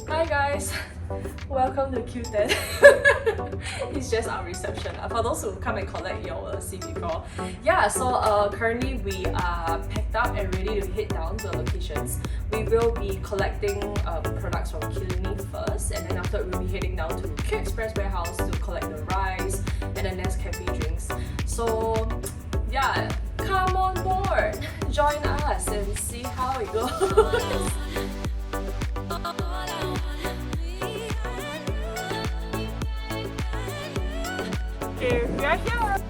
Hi guys, welcome to Q10. It's just our reception. For those who come and collect, you will see before. Yeah, so currently we are packed up and ready to head down to the locations. We will be collecting products from Killiney first, and then after we'll be heading down to Q Express warehouse to collect the rice and the Nescafe drinks. So yeah, come on board, join us and see how it goes. Okay, we are here.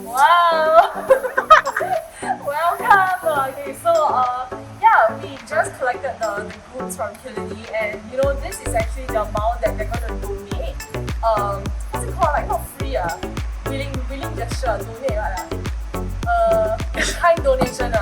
Wow! Welcome! Okay, so yeah, we just collected the goods from Killiney, and you know, this is actually the amount that they're going to donate. What's it called? Like, not free, willing gesture, donate, in-kind donation.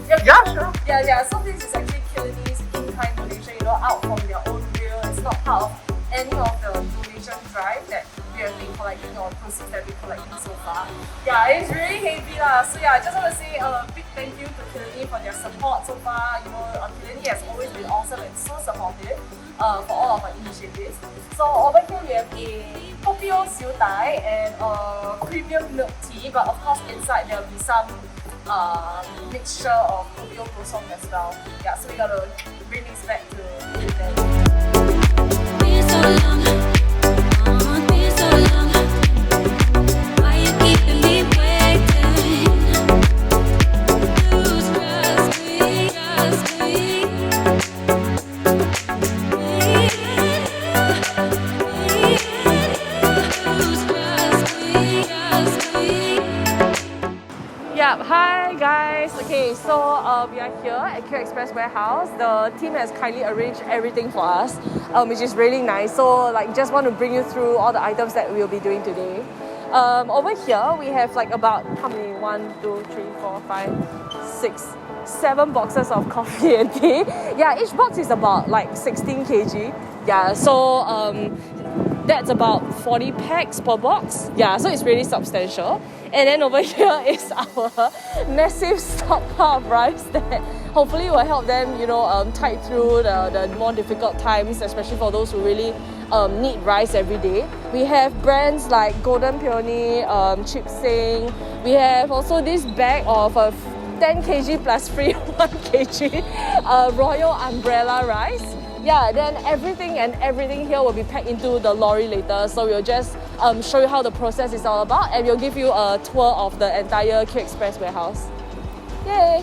Yeah, sure. Yeah, so this is actually Killiney's in-kind donation, you know, out from their own will. It's not part of any of the donation drive that we have been collecting or proceeds that we've been collecting so far. Yeah, it's really heavy lah. So yeah, I just want to say a big thank you to Killiney for their support so far. You know, Killiney has always been awesome and so supportive for all of our initiatives. So over here we have a Kopio Siu Dai and a premium milk tea, but of course inside there will be some mixture of Kopio Kosong as well. Yeah, so we gotta bring this back to Q10. Hi guys, okay, so we are here at Q Express warehouse. The team has kindly arranged everything for us, which is really nice. So like, just want to bring you through all the items that we'll be doing today. Over here we have like about how many? 1, 2, 3, 4, 5, 6, 7 boxes of coffee and tea. Yeah, each box is about like 16 kg. Yeah, so that's about 40 packs per box. Yeah, so it's really substantial. And then over here is our massive stockpile of rice that hopefully will help them, you know, tide through the more difficult times, especially for those who really need rice every day. We have brands like Golden Peony, Chip Sing. We have also this bag of 10 kg plus free 1 kg Royal Umbrella rice. Yeah, then everything here will be packed into the lorry later. So we'll just show you how the process is all about, and we'll give you a tour of the entire Q Express warehouse. Yay!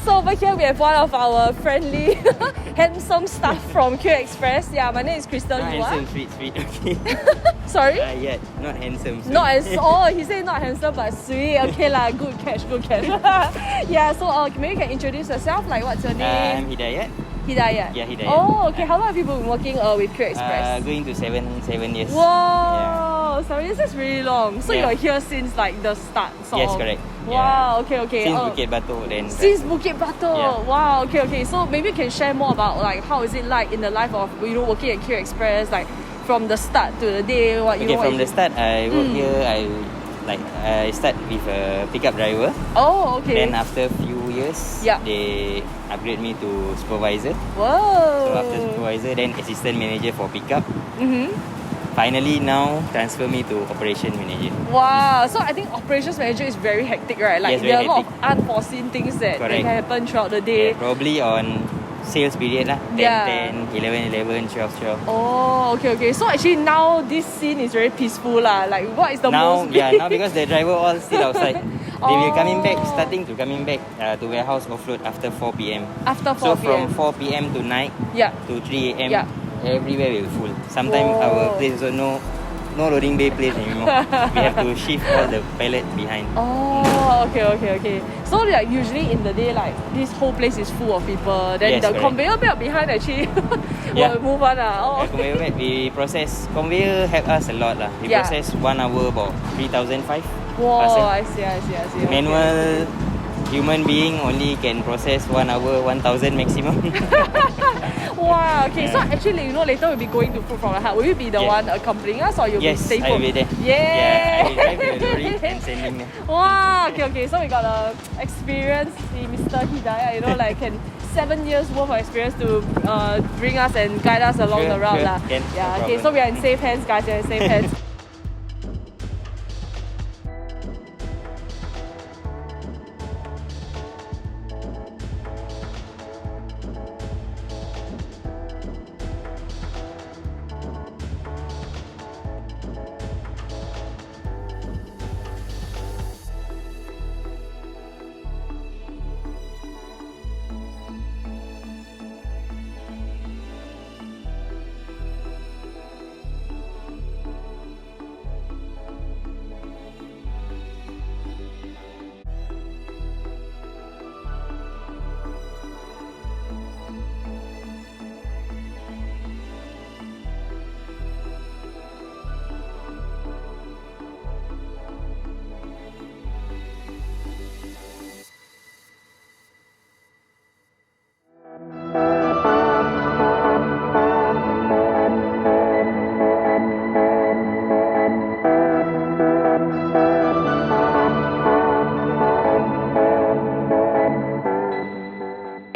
So over here we have one of our friendly, handsome staff from Q Express. Yeah, my name is Crystal. Not you handsome, sweet, okay. Sorry? Yeah, not handsome. Sweet. Not as he said not handsome but sweet. Okay lah, good catch. Yeah, so maybe you can introduce yourself. Like, what's your name? I'm Hidayat. Hidayat. Yeah, Hidayat. Oh, okay. How long have you been working with Q Express? Going to seven years. Wow, 7 years is really long. So Yeah. you're here since like the start, sort Yes, of. correct. Wow, okay. Since Bukit Batok then. Since Bukit Batok. Yeah. Wow, okay. So maybe you can share more about like how is it like in the life of, you know, working at Q Express, like from the start to the day, what you know. From the start, I work here. I start with a pickup driver. Oh, okay. Then after a few years, Yeah. they upgrade me to supervisor. Whoa. So after supervisor, then assistant manager for pickup. Mm-hmm. Finally now transfer me to operation manager. Wow, so I think operations manager is very hectic, right? Like Yes, there are very a lot of unforeseen things that can happen throughout the day. Yeah, probably on sales period lah. 10, Yeah. 10, 11, 11, 12, 12. Oh, okay. So actually now this scene is very peaceful lah. Like, what is the Now, most yeah, now because the driver all still outside. They will starting to coming back to warehouse offload after 4 p.m. After 4 So p.m. from 4 p.m. to night Yeah. to 3 a.m. Yeah. Everywhere will full. Sometimes Whoa. our place also no loading bay place anymore. We have to shift all the pallet behind. Oh, okay. So like usually in the day, like this whole place is full of people. Then Yes, the correct. conveyor belt behind actually will move on. Conveyor belt, we process. Conveyor help us a lot lah. We process 1 hour about 3,500. Whoa, I see. Manual human being only can process 1 hour 1,000 maximum. Wow, okay. So actually, later we'll be going to Food from the Heart. Will you be the one accompanying us or you'll be staying I will be there. Yeah. I will drive the lorry and sending them. Wow, okay. So we got a experience, Mr. Hidayah, like can 7 years worth of experience to bring us and guide us along the route. Can, yeah, no okay. problem. So we are in safe hands, guys. We are in safe hands.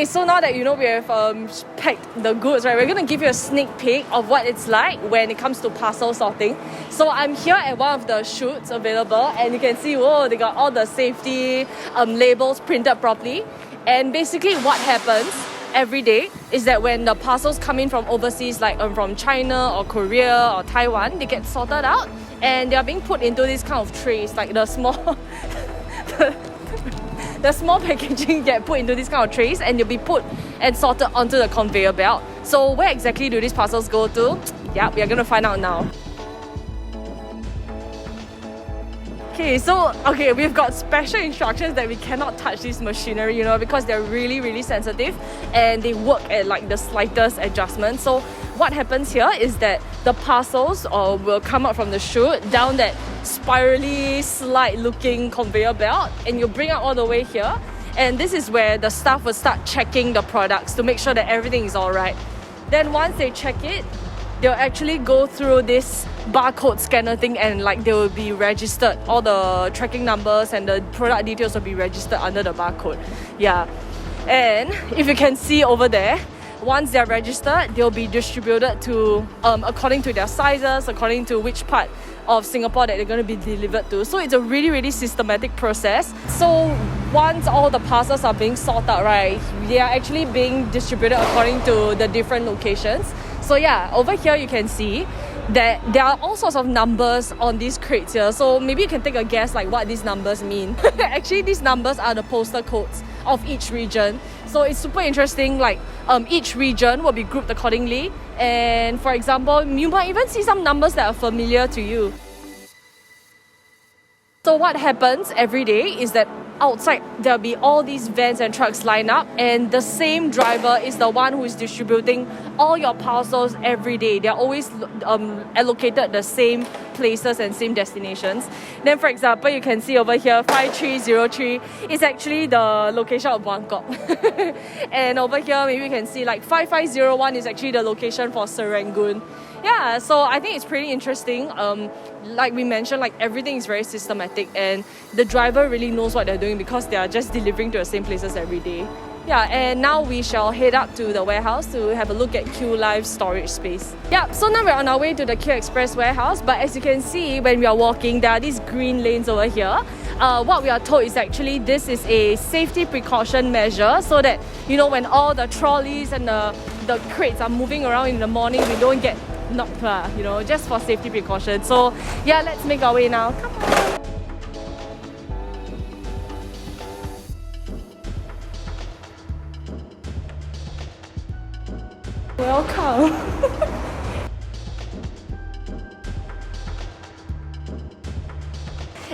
So now that we have packed the goods, right, we're going to give you a sneak peek of what it's like when it comes to parcel sorting. So I'm here at one of the chutes available and you can see, they got all the safety labels printed properly. And basically what happens every day is that when the parcels come in from overseas, like from China or Korea or Taiwan, they get sorted out and they are being put into these kind of trays, like the small... The small packaging get put into these kind of trays and they'll be put and sorted onto the conveyor belt. So where exactly do these parcels go to? Yeah, we are going to find out now. Okay, we've got special instructions that we cannot touch this machinery, because they're really, really sensitive and they work at like the slightest adjustment. So what happens here is that the parcels will come out from the chute down that spirally slide looking conveyor belt and you bring out all the way here. And this is where the staff will start checking the products to make sure that everything is alright. Then once they check it, they'll actually go through this barcode scanner thing and like they will be registered. All the tracking numbers and the product details will be registered under the barcode. Yeah. And if you can see over there, once they're registered, they'll be distributed to according to their sizes, according to which part of Singapore that they're going to be delivered to. So it's a really, really systematic process. So once all the parcels are being sorted, right, they are actually being distributed according to the different locations. So yeah, over here you can see that there are all sorts of numbers on these crates here. So maybe you can take a guess like what these numbers mean. Actually, these numbers are the postal codes of each region. So it's super interesting, like each region will be grouped accordingly. And for example, you might even see some numbers that are familiar to you. So what happens every day is that outside there'll be all these vans and trucks lined up and the same driver is the one who is distributing all your parcels every day. They're always allocated the same places and same destinations. Then for example, you can see over here 5303 is actually the location of Buangkok. And over here maybe you can see like 5501 is actually the location for Serangoon. Yeah, so I think it's pretty interesting. Like we mentioned, like everything is very systematic and the driver really knows what they're doing because they are just delivering to the same places every day. Yeah, and now we shall head up to the warehouse to have a look at Q Live storage space. Yeah, so now we're on our way to the Q Express warehouse, but as you can see when we are walking, there are these green lanes over here. What we are told is actually this is a safety precaution measure so that, when all the trolleys and the crates are moving around in the morning, we don't get knocked, just for safety precaution. So yeah, let's make our way now. Come on. welcome.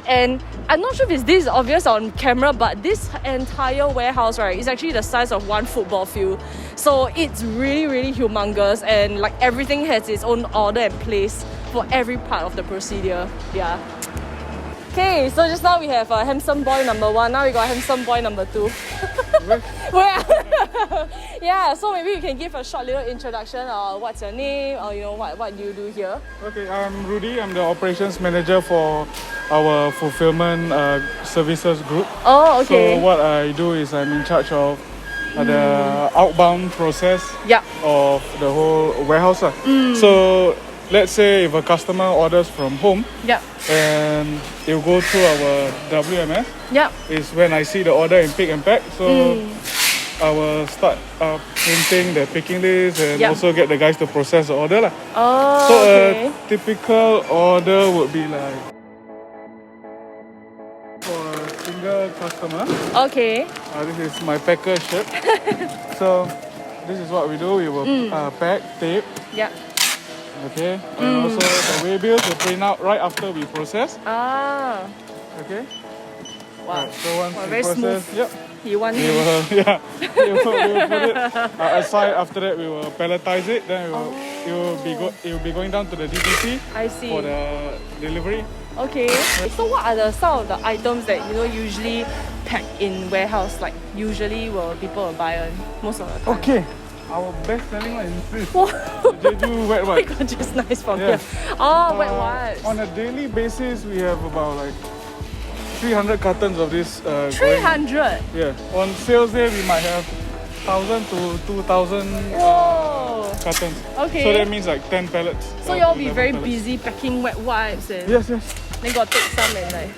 And I'm not sure if it's this obvious on camera, but this entire warehouse, right, is actually the size of one football field. So it's really, really humongous, and like everything has its own order and place for every part of the procedure. Yeah. Okay, so just now we have handsome boy number 1. Now we got handsome boy number 2. Where? Yeah, so maybe you can give a short little introduction. What's your name? Or what do you do here? Okay, I'm Rudy. I'm the operations manager for our fulfillment services group. Oh, okay. So what I do is I'm in charge of the outbound process of the whole warehouse. So let's say if a customer orders from home, and it'll go through our WMS. Is when I see the order in pick and pack. So I will start printing the picking list and also get the guys to process the order. Oh, so okay. a typical order would be like for a single customer. Okay. This is my packer shirt. So this is what we do. We will pack, tape. Okay, and also the waybills will print out right after we process. Okay. Wow. Right, so once we very process, smooth. We will put it aside. After that, we will palletize it. Then it will be going down to the DTC. I see. For the delivery. Okay. So what are some of the items that usually pack in warehouse? Like usually, people will buy most of the time. Okay. Our best selling one is this. Jeju wet wipes. It's just nice from here. Oh, wet wipes. On a daily basis, we have about like 300 cartons of this. 300? Yeah. On sales day, we might have 1,000 to 2,000 cartons. Okay. So that means like 10 pallets. So you'll be very busy packing wet wipes and... Yes. Then got to take some and like...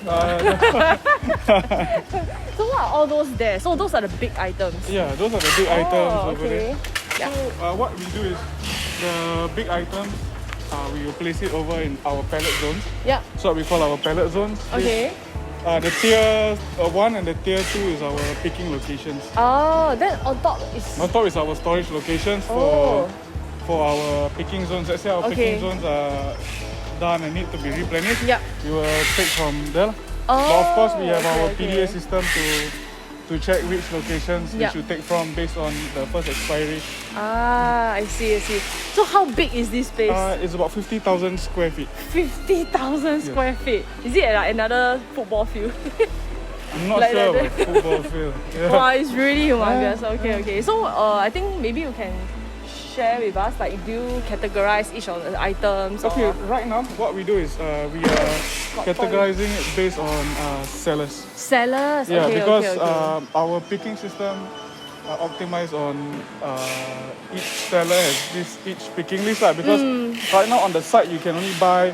So what are all those there? So those are the big items? Yeah, those are the big items over there. Yeah. So what we do is the big items, we will place it over in our pallet zones. Yeah. So what we call our pallet zones. Okay. The tier 1 and the tier 2 is our picking locations. Oh, then on top is... On top is our storage locations for our picking zones. Let's say our picking zones are done and need to be replenished. We will take from there. But of course, we have our PDA system to check which locations we should take from based on the first expiry. I see. So how big is this space? It's about 50,000 square feet. 50,000 square feet? Is it like another football field? I'm not sure about football field. Wow, it's really humongous. Okay. So I think maybe you can share with us, like, do you categorize each of the items? Okay, right now what we do is we are categorizing it based on sellers. Sellers? Yeah, okay, because okay. our picking system optimized on each seller has each picking list. Because right now on the site you can only buy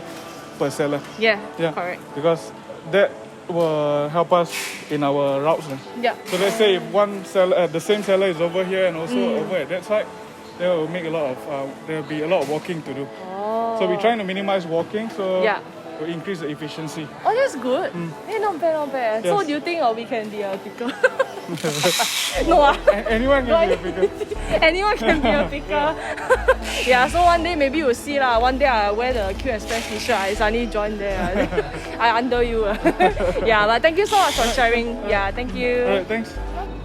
per seller. Yeah, correct. Because that will help us in our routes. So let's say if one seller, the same seller is over here and also over at that side, there will make there will be a lot of walking to do. So we're trying to minimize walking, so to increase the efficiency. Oh, that's good. Hey, not bad. Yes. So do you think we can be a picker? No. Anyone can be a picker. Anyone can be a picker. Yeah, so one day maybe we'll see lah. One day I wear the Q Express t-shirt, I suddenly join there. I under you. Yeah, but thank you so much for sharing. Yeah, thank you. Alright, thanks.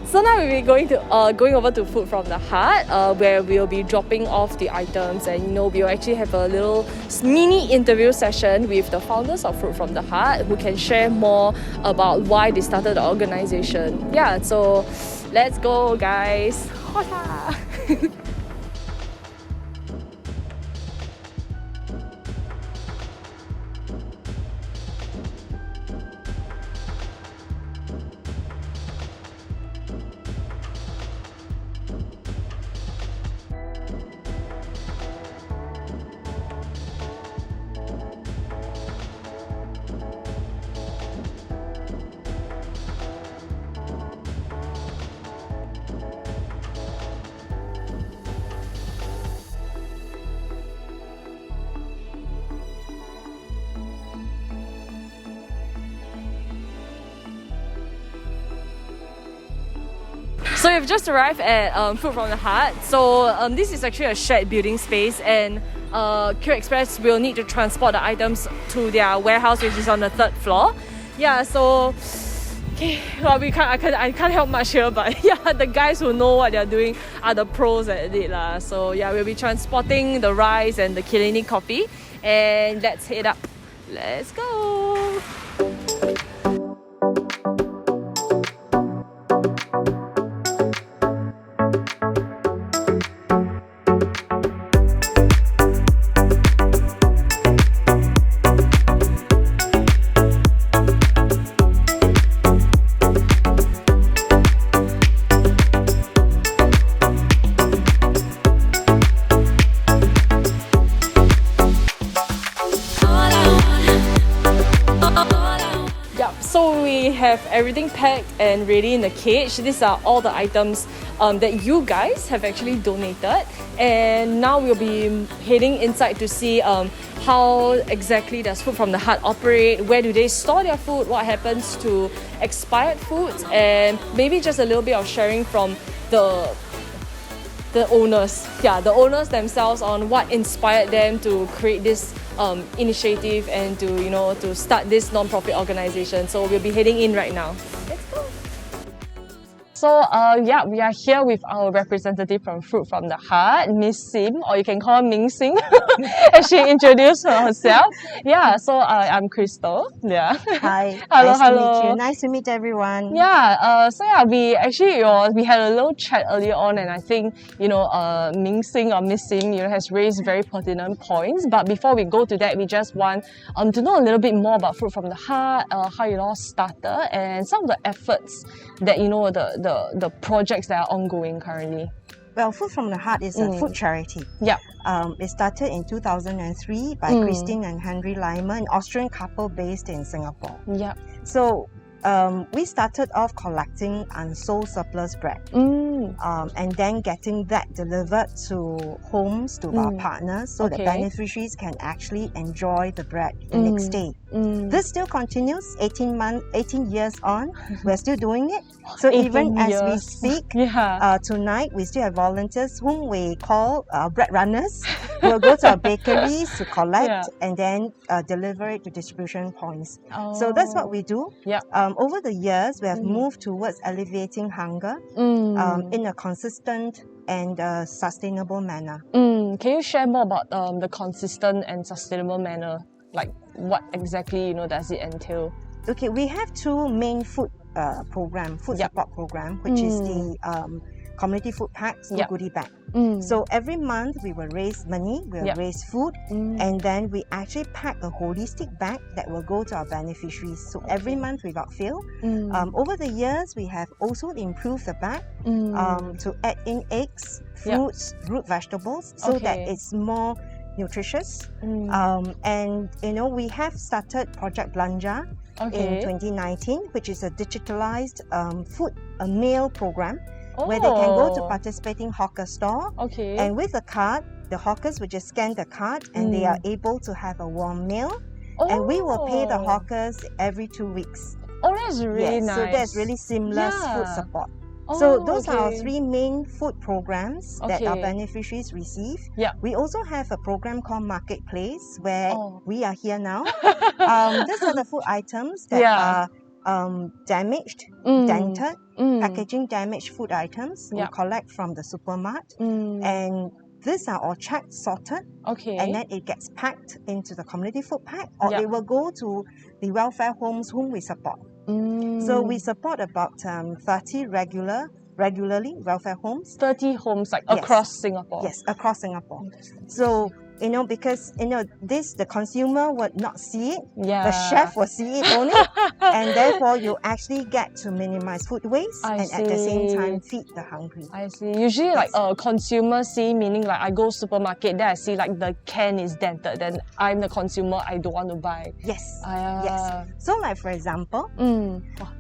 So now we'll be going over to Food from the Heart, where we'll be dropping off the items, and we'll actually have a little mini interview session with the founders of Food from the Heart, who can share more about why they started the organization. Yeah, so let's go, guys. we've just arrived at Food from the Heart. So this is actually a shared building space, and Q Express will need to transport the items to their warehouse, which is on the 3rd floor. Yeah, so well, I can't help much here, but yeah, the guys who know what they're doing are the pros at it lah. So yeah, we'll be transporting the rice and the Killiney coffee, and let's head up. Let's go. So we have everything packed and ready in the cage. These are all the items that you guys have actually donated, and now we'll be heading inside to see how exactly does Food from the Heart operate, where do they store their food, what happens to expired foods, and maybe just a little bit of sharing from the owners, the owners themselves on what inspired them to create this initiative and to start this non-profit organization. So we'll be heading in right now. Let's go. So we are here with our representative from Fruit from the Heart, Miss Sim, or you can call her Ming Sing, as she introduced herself. Yeah, so I'm Crystal. Yeah. Hi. Hello, nice hello. to meet you. Nice to meet everyone. Yeah. We actually we had a little chat earlier on, and I think Ming Sing or Miss Sim has raised very pertinent points. But before we go to that, we just want to know a little bit more about Fruit from the Heart, how it all started, and some of the efforts that the projects that are ongoing currently. Well, Food from the Heart is a food charity. Yeah. It started in 2003 by Christine and Henry Leimer, an Austrian couple based in Singapore. Yeah. So we started off collecting unsold surplus bread and then getting that delivered to homes to our partners so that beneficiaries can actually enjoy the bread the next day. This still continues 18 years on. We're still doing it. So even as we speak, tonight we still have volunteers whom we call bread runners who will go to our bakeries to collect and then deliver it to distribution points. So that's what we do. Over the years, we have moved towards alleviating hunger in a consistent and sustainable manner. Can you share more about the consistent and sustainable manner? Like what exactly does it entail? Okay, we have two main food support program, which is the community food packs, the goodie bag. So every month we will raise money, we'll raise food, and then we actually pack a holistic bag that will go to our beneficiaries. So every month without fail. Over the years, we have also improved the bag to add in eggs, fruits, root vegetables, so that it's more nutritious. And we have started Project Belanja in 2019, which is a digitalized meal program where they can go to participating hawker store, and with the card, the hawkers will just scan the card and they are able to have a warm meal, and we will pay the hawkers every 2 weeks. Oh, that's really nice. So that's really seamless food support. So those are our three main food programs that our beneficiaries receive. We also have a program called Marketplace where we are here now. These are the food items that are damaged, dented, packaging damaged food items we collect from the supermarket, and these are all checked, sorted, and then it gets packed into the community food pack, or it will go to the welfare homes whom we support. So we support about 30 regularly welfare homes. 30 homes across Singapore? Yes, across Singapore. So because the consumer would not see it, the chef will see it only, and therefore you actually get to minimize food waste at the same time feed the hungry. I see. Usually consumer see, meaning I go supermarket, then I see the can is dented, then I'm the consumer, I don't want to buy. Yes. So for example,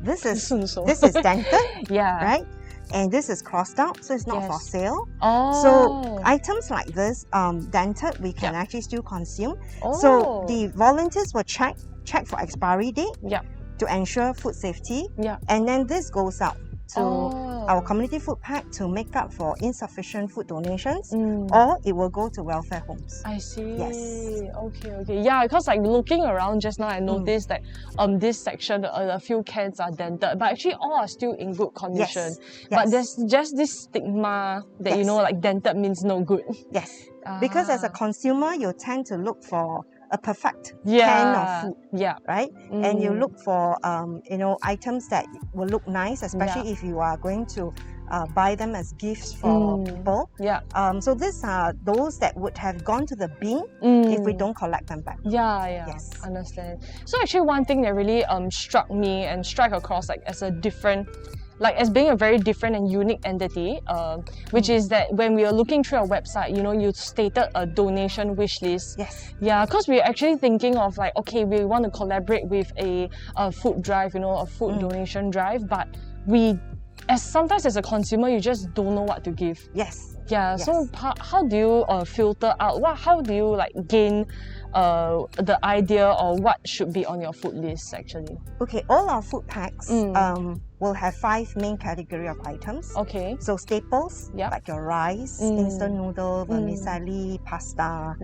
this is dented, right? And this is crossed out, so it's not for sale. So items like this, dented, we can actually still consume. So the volunteers will check for expiry date to ensure food safety. And then this goes out to our community food pack to make up for insufficient food donations, or it will go to welfare homes. I see. Yes. Okay. Yeah, because like looking around just now, I noticed that this section, a few cans are dented, but actually all are still in good condition. But there's just this stigma that, you know, like dented means no good. Yes. Because as a consumer, you tend to look for a perfect can of food, right? And you look for, you know, items that will look nice, especially if you are going to buy them as gifts for people. So these are those that would have gone to the bin if we don't collect them back. Yes, understand. So actually one thing that really struck me and struck across like as a different, like as being a very different and unique entity, which is that when we are looking through our website, you know, you stated a donation wish list. Yes. Yeah, because we're actually thinking of like, okay, we want to collaborate with a food drive, you know, a food donation drive, but sometimes as a consumer, you just don't know what to give. Yes. Yeah, so how do you filter out, how do you like gain the idea or what should be on your food list actually? Okay, all our food packs will have 5 main category of items. Okay. So staples, like your rice, instant noodle, vermicelli, pasta.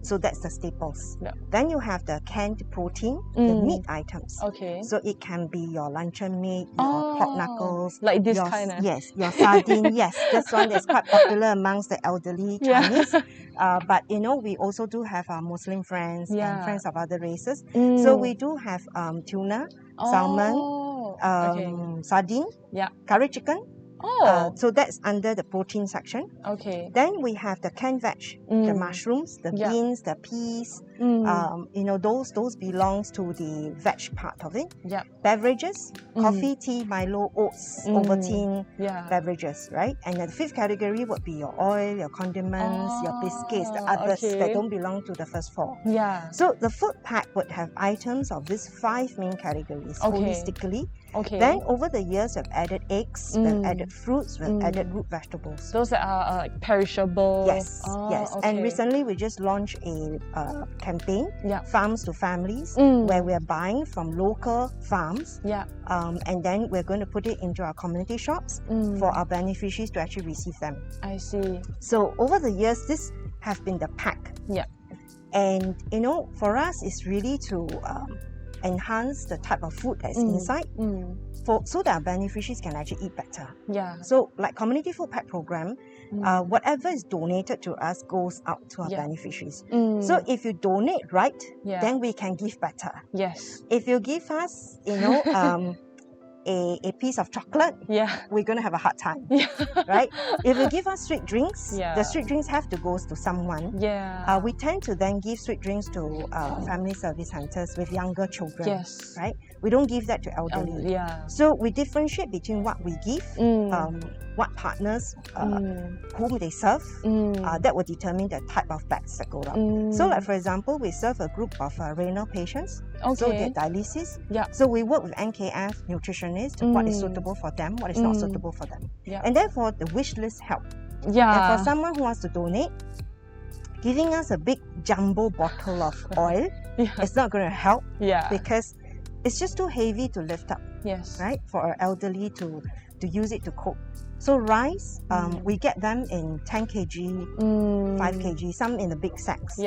So that's the staples. Then you have the canned protein, the meat items. Okay. So it can be your luncheon meat, your pork knuckles. Like this kind of? Yes, your sardine. Yes, this one is quite popular amongst the elderly Chinese. But you know, we also do have our Muslim friends and friends of other races. So we do have tuna, salmon, sardine, curry chicken. So that's under the protein section. Okay. Then we have the canned veg, the mushrooms, the beans, the peas. You know, those belongs to the veg part of it. Beverages, coffee, tea, Milo, oats, Ovaltine beverages, right? And the 5th category would be your oil, your condiments, your biscuits, the others that don't belong to the first 4. So the food pack would have items of these 5 main categories holistically. Then over the years, we've added eggs, we've added fruits, we've added root vegetables. Those that are like perishable. Yes. And recently we just launched a campaign, Farms to Families, where we're buying from local farms. And then we're going to put it into our community shops for our beneficiaries to actually receive them. I see. So over the years, this has been the pack. And you know, for us, it's really to enhance the type of food that's inside, so that our beneficiaries can actually eat better. So like community food pack program, whatever is donated to us goes out to our beneficiaries. So if you donate right, then we can give better. If you give us, you know, a piece of chocolate, we're going to have a hard time, right? If you give us sweet drinks, the sweet drinks have to go to someone. We tend to then give sweet drinks to family service centers with younger children, right? We don't give that to elderly. So we differentiate between what we give, what partners, whom they serve, that will determine the type of bags that go out. So like for example, we serve a group of renal patients, so they're dialysis. So we work with NKF nutritionists, what is suitable for them, what is not suitable for them. And therefore the wish list help. And for someone who wants to donate, giving us a big jumbo bottle of oil, it's not going to help because it's just too heavy to lift up, right? For our elderly to use it to cook. So rice, we get them in 10 kg, 5 kg, some in the big sacks.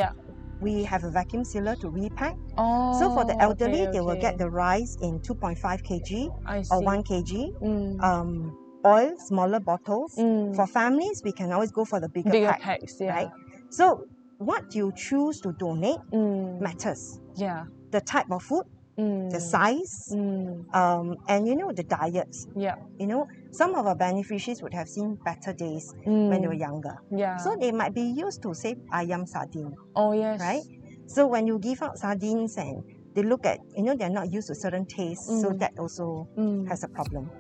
We have a vacuum sealer to repack. So for the elderly, they will get the rice in 2.5 kg or 1 kg. Oil, smaller bottles. For families, we can always go for the bigger packs, right? So what you choose to donate matters. The type of food, the size, and you know, the diets. You know, some of our beneficiaries would have seen better days when they were younger. So they might be used to, say, ayam sardine. Right? So when you give out sardines and they look at, you know, they're not used to certain tastes, so that also has a problem.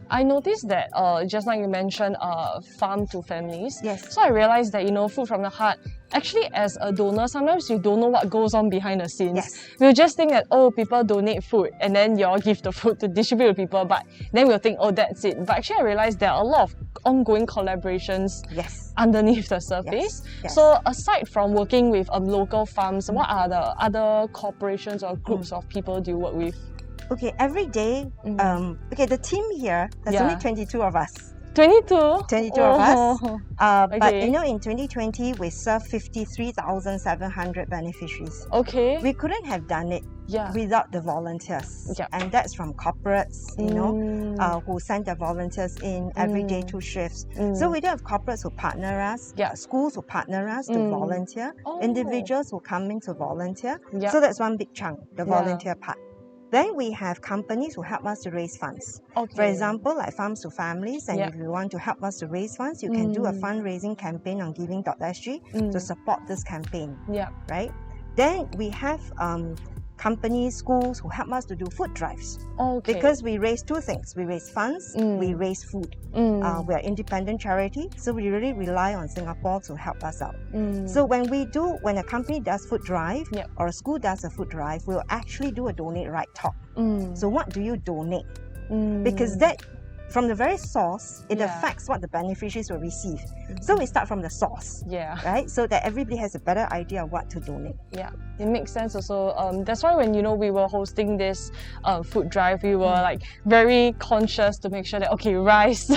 I noticed that just like you mentioned, farm to families. So I realized that, you know, Food from the Heart, actually as a donor, sometimes you don't know what goes on behind the scenes. We'll just think that, oh, people donate food and then you all give the food to distribute to people, but then we'll think, oh, that's it. But actually I realized there are a lot of ongoing collaborations underneath the surface. So aside from working with local farms, what are the other corporations or groups of people do you work with? Okay, every day, okay, the team here, there's only 22 of us. 22? 22 of us. But Okay. you know, in 2020, we served 53,700 beneficiaries. Okay. We couldn't have done it without the volunteers. And that's from corporates, you know, who send their volunteers in every day 2 shifts. So we do have corporates who partner us, schools who partner us to volunteer, individuals who come in to volunteer. So that's one big chunk, the volunteer part. Then we have companies who help us to raise funds. For example, like Farms to Families, and if you want to help us to raise funds, you can do a fundraising campaign on giving.sg to support this campaign. Right? Then we have companies, schools who help us to do food drives. Because we raise 2 things. We raise funds, we raise food. We are independent charity, so we really rely on Singapore to help us out. So when a company does food drive or a school does a food drive, we'll actually do a donate right talk. So what do you donate? Because that, from the very source, it affects what the beneficiaries will receive. So we start from the source, right? So that everybody has a better idea of what to donate. Yeah, it makes sense also. That's why when we were hosting this food drive, we were like very conscious to make sure that rice,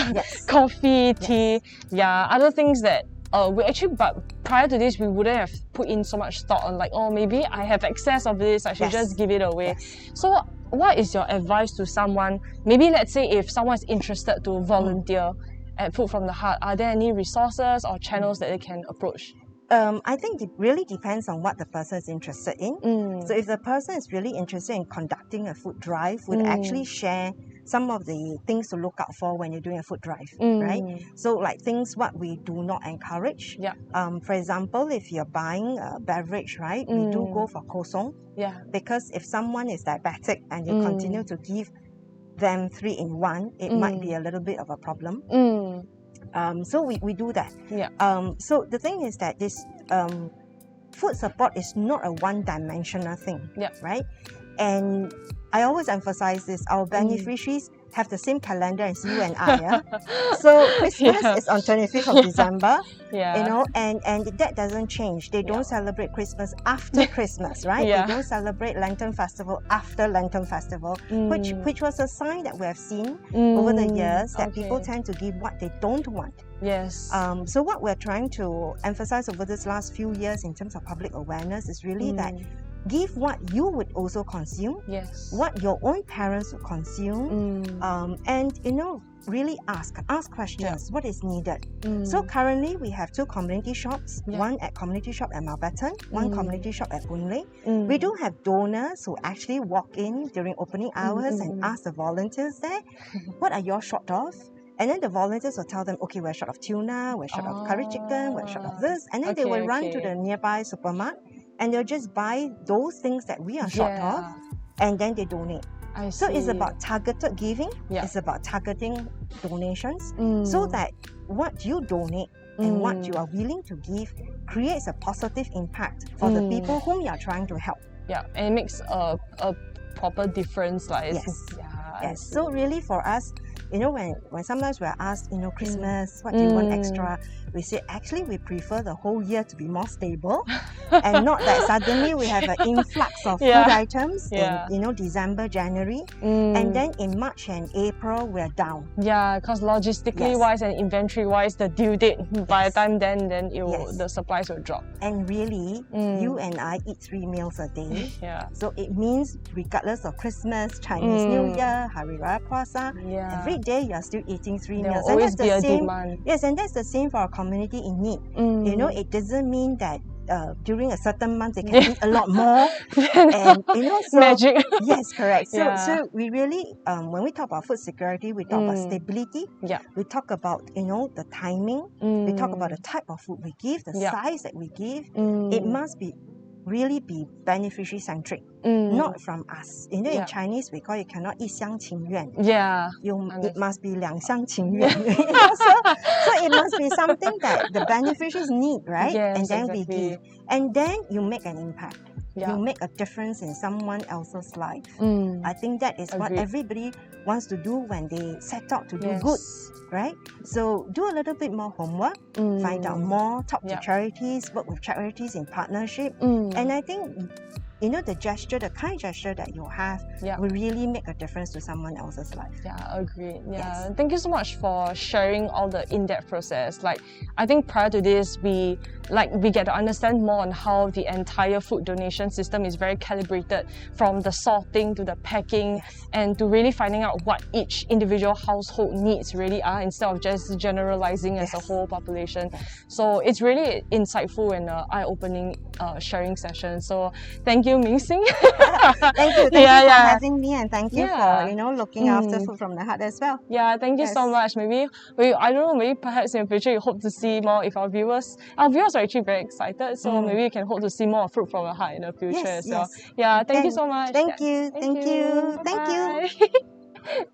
coffee, tea, other things that we actually, but prior to this, we wouldn't have put in so much thought on like, oh, maybe I have excess of this, I should just give it away. So what is your advice to someone, maybe let's say if someone is interested to volunteer at Food from the Heart, are there any resources or channels that they can approach? I think it really depends on what the person is interested in. So if the person is really interested in conducting a food drive, would actually share some of the things to look out for when you're doing a food drive, right? So like things what we do not encourage. For example, if you're buying a beverage, right, we do go for kosong. Because if someone is diabetic and you continue to give them 3-in-1, it might be a little bit of a problem. So we do that. So the thing is that this food support is not a one-dimensional thing, right? And I always emphasize this, our beneficiaries have the same calendar as you and I. So Christmas is on 25th of December, you know, and that doesn't change. They don't celebrate Christmas after Christmas, right? They don't celebrate Lantern Festival after Lantern Festival, which was a sign that we have seen over the years that people tend to give what they don't want. So what we're trying to emphasize over this last few years in terms of public awareness is really that give what you would also consume, what your own parents would consume, and you know, really ask questions, what is needed. So currently we have 2 community shops, one at community shop at Mountbatten, one community shop at Boon Lay. We do have donors who actually walk in during opening hours and ask the volunteers there, what are you short of? And then the volunteers will tell them, okay, we're short of tuna, we're short of curry chicken, we're short of this, and then they will run to the nearby supermarket and they'll just buy those things that we are short of, and then they donate. So it's about targeted giving, it's about targeting donations, so that what you donate and what you are willing to give creates a positive impact for the people whom you are trying to help. And it makes a proper difference. Like, So really for us, you know, when sometimes we're asked, you know, Christmas, what do you want extra? We say, actually, we prefer the whole year to be more stable and not that suddenly we have an influx of food items in, you know, December, January, and then in March and April, we're down. Because logistically wise and inventory wise, the due date, by the time then the supplies will drop. And really, you and I eat 3 meals a day. So it means regardless of Christmas, Chinese New Year, Hari Raya Puasa, every day you're still eating 3 meals. And that's the same. Demand. And that's the same for our community in need. You know, it doesn't mean that during a certain month they can eat a lot more. And you know, so magic. Yes, correct. So we really, when we talk about food security, we talk about stability. We talk about, you know, the timing. We talk about the type of food we give, the size that we give. It must really be beneficiary centric, not from us. You know, in Chinese we call it cannot 一厢情愿. It must be 两厢情愿. So it must be something that the beneficiaries need, right? And then we give, and then you make an impact. You make a difference in someone else's life. I think that is what everybody wants to do when they set out to do good, right? So do a little bit more homework, find out more, talk to charities, work with charities in partnership. And I think you know, the gesture, the kind gesture that you have will really make a difference to someone else's life. Yeah, agreed. Yeah. Yes. Thank you so much for sharing all the in-depth process. Like, I think prior to this, we get to understand more on how the entire food donation system is very calibrated, from the sorting to the packing, and to really finding out what each individual household needs really are, instead of just generalizing as a whole population. So it's really insightful and eye-opening sharing session. So thank you, Ming Sing. Thank you for having me, and thank you for, you know, looking after food from the heart as well. Yeah, thank you so much. Maybe I don't know, maybe perhaps in the future you hope to see more if our viewers are actually very excited, so maybe you can hope to see more fruit from the heart in the future as well. Yeah, thank you so much. Thank you. Bye-bye.